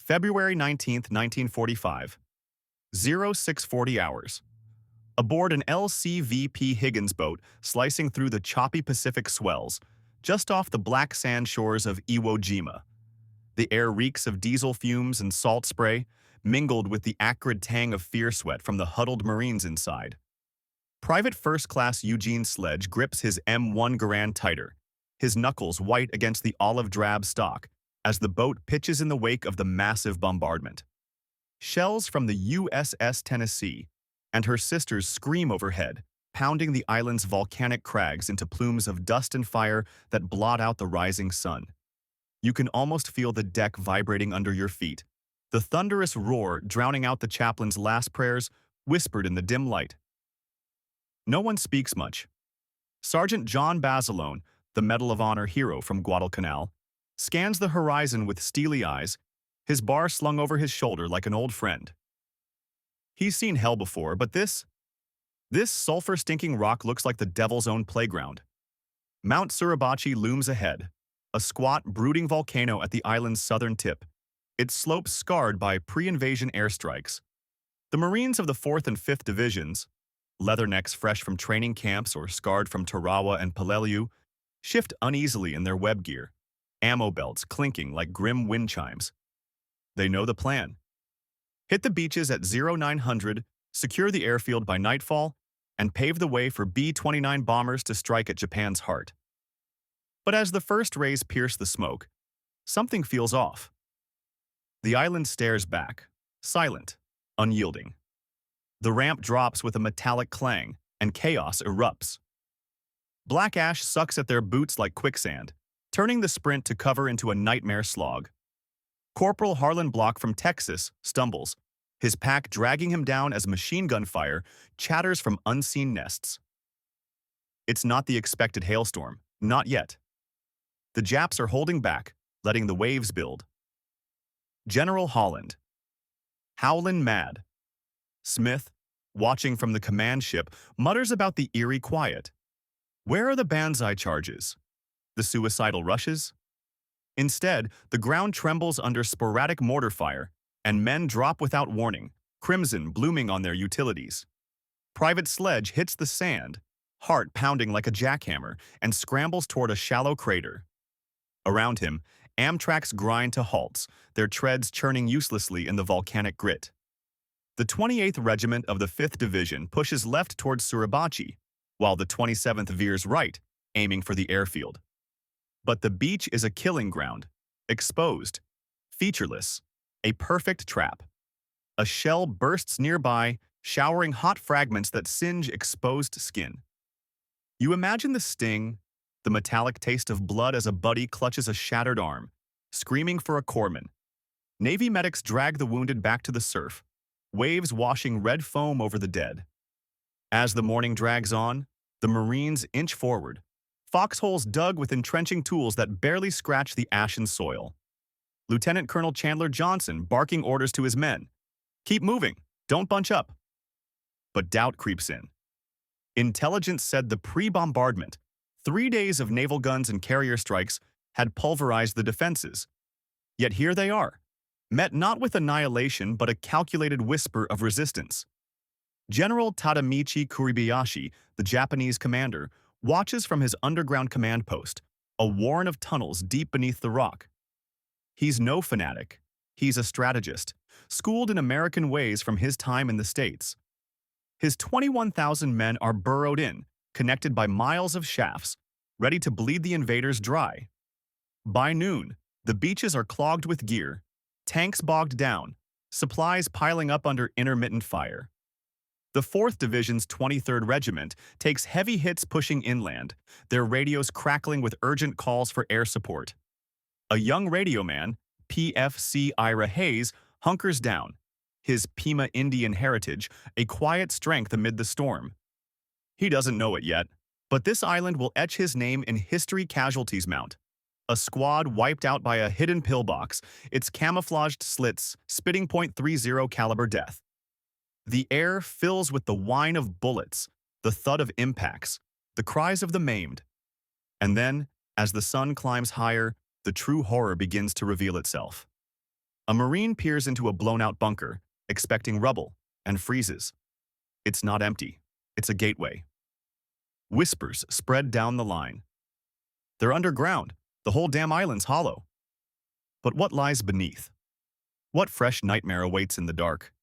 February 19th, 1945, 0640 hours. Aboard an LCVP Higgins boat slicing through the choppy Pacific swells, just off the black sand shores of Iwo Jima. The air reeks of diesel fumes and salt spray, mingled with the acrid tang of fear sweat from the huddled Marines inside. Private First Class Eugene Sledge grips his M1 Garand tighter, his knuckles white against the olive-drab stock, as the boat pitches in the wake of the massive bombardment. Shells from the USS Tennessee and her sisters scream overhead, pounding the island's volcanic crags into plumes of dust and fire that blot out the rising sun. You can almost feel the deck vibrating under your feet, the thunderous roar drowning out the chaplain's last prayers whispered in the dim light. No one speaks much. Sergeant John Basilone, the Medal of Honor hero from Guadalcanal, scans the horizon with steely eyes, his bar slung over his shoulder like an old friend. He's seen hell before, but this sulfur-stinking rock looks like the devil's own playground. Mount Suribachi looms ahead, a squat, brooding volcano at the island's southern tip, its slopes scarred by pre-invasion airstrikes. The Marines of the 4th and 5th Divisions, leathernecks fresh from training camps or scarred from Tarawa and Peleliu, shift uneasily in their web gear, ammo belts clinking like grim wind chimes. They know the plan. Hit the beaches at 0900, secure the airfield by nightfall, and pave the way for B-29 bombers to strike at Japan's heart. But as the first rays pierce the smoke, something feels off. The island stares back, silent, unyielding. The ramp drops with a metallic clang, and chaos erupts. Black ash sucks at their boots like quicksand, turning the sprint to cover into a nightmare slog. Corporal Harlan Block from Texas stumbles, his pack dragging him down as machine gun fire chatters from unseen nests. It's not the expected hailstorm, not yet. The Japs are holding back, letting the waves build. General Holland, howlin' mad. Smith, watching from the command ship, mutters about the eerie quiet. Where are the banzai charges? The suicidal rushes? Instead, the ground trembles under sporadic mortar fire, and men drop without warning, crimson blooming on their utilities. Private Sledge hits the sand, heart pounding like a jackhammer, and scrambles toward a shallow crater. Around him, Amtraks grind to halts, their treads churning uselessly in the volcanic grit. The 28th Regiment of the 5th Division pushes left towards Suribachi, while the 27th veers right, aiming for the airfield. But the beach is a killing ground, exposed, featureless, a perfect trap. A shell bursts nearby, showering hot fragments that singe exposed skin. You imagine the sting, the metallic taste of blood as a buddy clutches a shattered arm, screaming for a corpsman. Navy medics drag the wounded back to the surf, waves washing red foam over the dead. As the morning drags on, the Marines inch forward, foxholes dug with entrenching tools that barely scratch the ashen soil. Lieutenant Colonel Chandler Johnson barking orders to his men, "Keep moving, don't bunch up." But doubt creeps in. Intelligence said the pre-bombardment, 3 days of naval guns and carrier strikes, had pulverized the defenses. Yet here they are, met not with annihilation but a calculated whisper of resistance. General Tadamichi Kuribayashi, the Japanese commander, watches from his underground command post, a warren of tunnels deep beneath the rock. He's no fanatic. He's a strategist, schooled in American ways from his time in the States. His 21,000 men are burrowed in, connected by miles of shafts, ready to bleed the invaders dry. By noon, the beaches are clogged with gear, tanks bogged down, supplies piling up under intermittent fire. The 4th Division's 23rd Regiment takes heavy hits pushing inland, their radios crackling with urgent calls for air support. A young radio man, PFC Ira Hayes, hunkers down, his Pima Indian heritage a quiet strength amid the storm. He doesn't know it yet, but this island will etch his name in history casualties mount. A squad wiped out by a hidden pillbox, its camouflaged slits spitting .30 caliber death. The air fills with the whine of bullets, the thud of impacts, the cries of the maimed. And then, as the sun climbs higher, the true horror begins to reveal itself. A Marine peers into a blown-out bunker, expecting rubble, and freezes. It's not empty. It's a gateway. Whispers spread down the line. They're underground. The whole damn island's hollow. But what lies beneath? What fresh nightmare awaits in the dark?